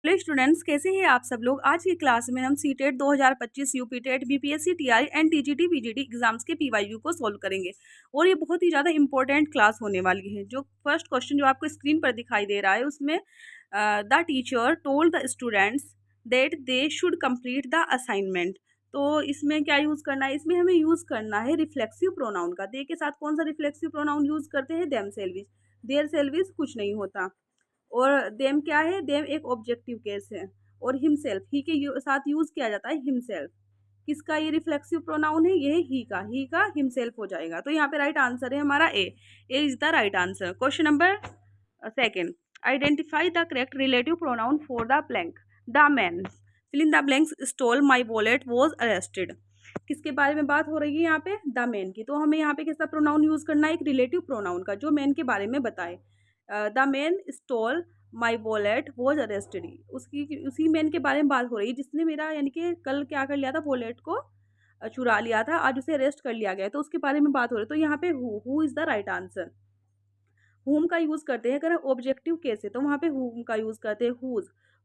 Hello students, कैसे हैं आप सब लोग। आज की क्लास में हम CTET 2025 UP TET BPSC TI and TGT PGT exams के पीवाईक्यू को सॉल्व करेंगे और ये बहुत ही ज़्यादा इंपॉर्टेंट क्लास होने वाली है। जो फर्स्ट क्वेश्चन जो आपको स्क्रीन पर दिखाई दे रहा है उसमें the teacher told the students that they should complete the assignment. तो इसमें क्या यूज़ करना है, इसमें हमें यूज़ करना है रिफ्लेक्सिव प्रोनाउन का। दे के साथ कौन सा रिफ्लेक्सिव प्रोनाउन यूज़ करते हैं, देम सेल्विज। देयर सेल्विज कुछ नहीं होता। और देम क्या है, देम एक ऑब्जेक्टिव केस है। और हिमसेल्फ, ही के साथ यूज किया जाता है हिमसेल्फ। किसका ये रिफ्लेक्सिव प्रोनाउन है, ये ही का हिमसेल्फ हो जाएगा। तो यहाँ पे राइट आंसर है हमारा A is the right answer. Question number second, identify the correct relative pronoun for the blank. The man fill in the blanks stole my wallet was arrested. किसके बारे में बात हो रही है यहाँ पे, द मैन की। तो हमें यहाँ पे किसका प्रोनाउन यूज करना है, एक रिलेटिव प्रोनाउन का जो मैन के बारे में बताए। The man stall my wallet was arrested, उसकी उसी मैन के बारे में बात हो रही है जिसने मेरा यानी कि कल क्या कर लिया था, वॉलेट को चुरा लिया था, आज उसे अरेस्ट कर लिया गया है। तो उसके बारे में बात हो रही है। तो यहाँ पे who is the right answer. हुम का यूज करते हैं, अगर ऑब्जेक्टिव केस है तो वहाँ पे हुम का यूज करते हैं।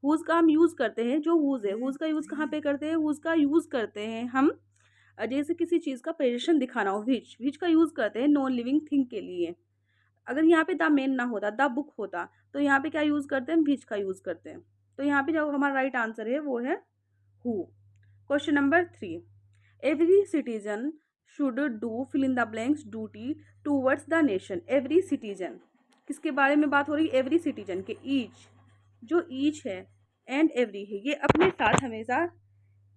हुज का हम यूज करते हैं, जो हुज है हुज का यूज कहाँ पे करते हैं, हुज का यूज करते हैं हम जैसे किसी चीज का पोजीशन दिखाना हो। विच का यूज करते हैं नॉन लिविंग थिंग के लिए। अगर यहाँ पे द मेन ना होता, द बुक होता, तो यहाँ पे क्या यूज करते हैं, विच का यूज करते हैं। तो यहाँ पे जो हमारा राइट आंसर है वो है who. Question number 3, every citizen should do fill in the blanks duty towards the nation. Every citizen किसके बारे में बात हो रही है, एवरी सिटीजन के। ईच, जो ईच है एंड एवरी है, ये अपने साथ हमेशा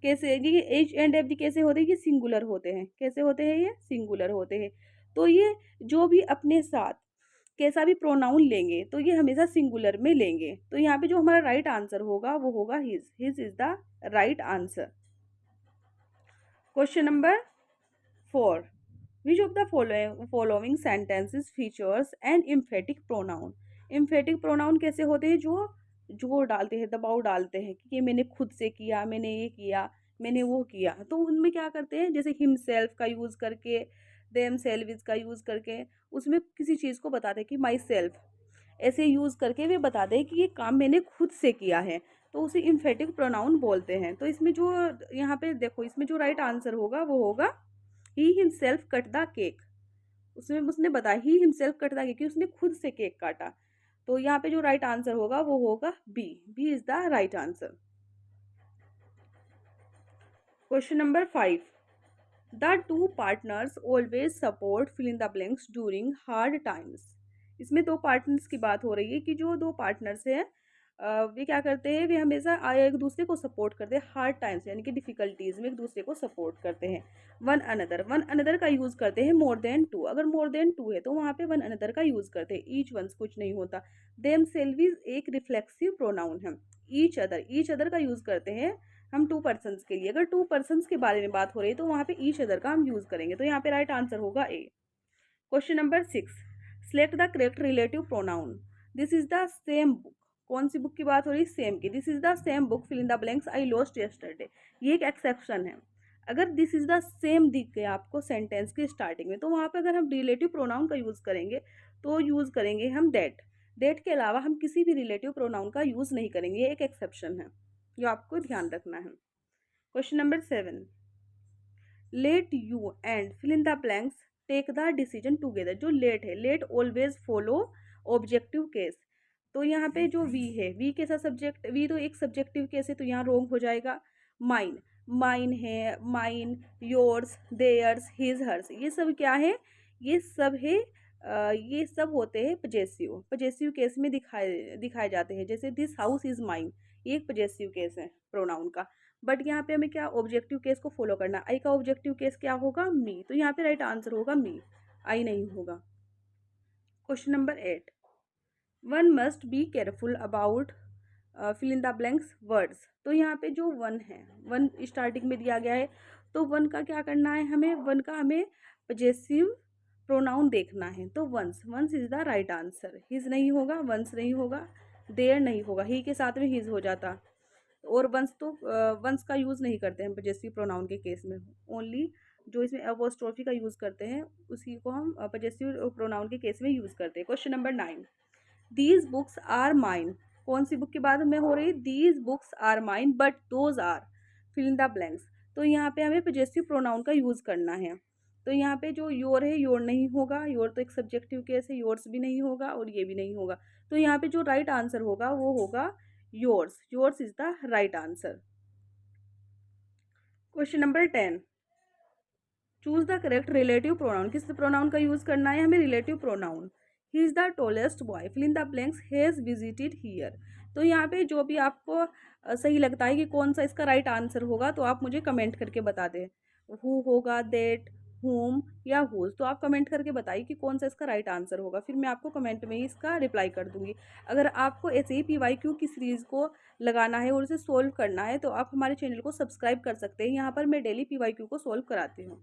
कैसे, ये एच एंड एवरी कैसे होते हैं, ये सिंगुलर होते हैं। कैसे होते हैं, ये सिंगुलर होते हैं। तो ये जो भी अपने साथ कैसा भी प्रोनाउन लेंगे तो ये हमेशा सिंगुलर में लेंगे। तो यहाँ पे जो हमारा राइट आंसर होगा वो होगा his is the right answer. Question number 4, which of the following sentences features an emphatic pronoun. Emphatic pronoun कैसे होते हैं, जो जोर डालते हैं, दबाव डालते हैं कि ये मैंने खुद से किया, मैंने ये किया, मैंने वो किया। तो उनमें क्या करते हैं, जैसे हिमसेल्फ का यूज करके, देम सेल्विज का यूज करके उसमें किसी चीज को बताते हैं कि माई सेल्फ, ऐसे यूज करके वे बताते हैं कि ये काम मैंने खुद से किया है। तो उसे इम्फेटिक प्रोनाउन बोलते हैं। तो इसमें जो यहाँ पे देखो, इसमें जो राइट आंसर होगा वो होगा he himself cut the cake. उसमें उसने बताया he himself cut the cake, उसने खुद से केक काटा। तो यहाँ पे जो राइट आंसर होगा वो होगा B is the right answer. Question number 5, the two partners always support fill in the blanks during hard times. इसमें दो पार्टनर्स की बात हो रही है कि जो दो पार्टनर्स हैं वे क्या करते हैं, वे हमेशा एक दूसरे को सपोर्ट करते हैं हार्ड टाइम्स यानी कि डिफिकल्टीज में एक दूसरे को सपोर्ट करते हैं। वन अनदर का यूज करते हैं मोर देन टू। अगर मोर देन टू है तो वहाँ पे वन अनदर का यूज करते हैं। ईच वंस कुछ नहीं होता। देम सेल्विज एक रिफ्लेक्सिव प्रोनाउन है। ईच अदर का यूज करते हैं हम टू पर्सन्स के लिए। अगर टू पर्सन्स के बारे में बात हो रही है तो वहाँ पे ईच अदर का हम यूज करेंगे। तो यहाँ पे राइट आंसर होगा A. Question number 6, select the correct relative pronoun. This is the same book. कौन सी बुक की बात हो रही है, सेम की। This is the same book fill in the blanks I lost yesterday. ये एक एक्सेप्शन है। अगर दिस इज द सेम दिख गया आपको सेंटेंस की स्टार्टिंग में तो वहाँ पे अगर हम रिलेटिव प्रोनाउन का यूज करेंगे तो यूज करेंगे हम दैट के अलावा हम किसी भी रिलेटिव प्रोनाउन का यूज नहीं करेंगे। ये एक एक्सेप्शन है जो आपको ध्यान रखना है। Question number 7, let you and fill in the blanks take the decision together. जो लेट है, let always follow objective case. तो यहाँ पे जो वी है, वी के साथ सब्जेक्ट, वी तो एक सब्जेक्टिव केस है तो यहाँ रोंग हो जाएगा। माइन, माइन है, mine, yours, theirs, his, hers, ये सब क्या है, ये सब है ये सब होते हैं पजेसिव। पजेसिव केस में दिखाए जाते हैं। जैसे दिस हाउस इज माइन, ये एक पजेसिव केस है प्रोनाउन का। बट यहाँ पे हमें क्या ऑब्जेक्टिव केस को फॉलो करना। आई का ऑब्जेक्टिव केस क्या होगा, मी। तो यहाँ पे राइट आंसर होगा मी, आई नहीं होगा। Question number 8, one must be careful about fill in the blanks words. तो यहाँ पे जो वन है, वन स्टार्टिंग में दिया गया है तो वन का क्या करना है, हमें वन का हमें पजेसिव प्रोनाउन देखना है। तो one's, one's is the right answer. His नहीं होगा, वंस नहीं होगा, देयर नहीं होगा, ही के साथ में हिज हो जाता। और वंस तो वंस का यूज़ नहीं करते हैं पजेसिव प्रोनाउन के केस में। ओनली जो इसमें अपोस्ट्रोफी का यूज़ करते हैं उसी को हम पजेसिव प्रोनाउन के केस में यूज़ करते हैं। Question number 9, these books are mine कौन सी बुक के बाद में हो रही है? These books are mine but those are, fill in the blanks. तो यहाँ पे हमें पजेसिव प्रोनाउन का यूज करना है। तो यहाँ पे जो योर है, योर नहीं होगा, योर तो एक सब्जेक्टिव केस है, योर्स भी नहीं होगा और ये भी नहीं होगा। तो यहाँ पे जो राइट आंसर होगा वो होगा yours. Yours is the right answer. Question number 10, choose the correct relative pronoun. किस प्रोनाउन का यूज करना है हमें? Relative pronoun. He is the tallest boy, fill in the blanks, has visited here. तो यहाँ पे जो भी आपको सही लगता है कि कौन सा इसका राइट आंसर होगा, तो आप मुझे कमेंट करके बता दें। हु होगा, देट, हुम या हुज। तो आप कमेंट करके बताइए कि कौन सा इसका राइट आंसर होगा, फिर मैं आपको कमेंट में ही इसका रिप्लाई कर दूंगी। अगर आपको ऐसे ही PYQ की सीरीज को लगाना है और इसे सोल्व करना है, तो आप हमारे चैनल को सब्सक्राइब कर सकते हैं। यहाँ पर मैं डेली PYQ को सोल्व कराती हूँ।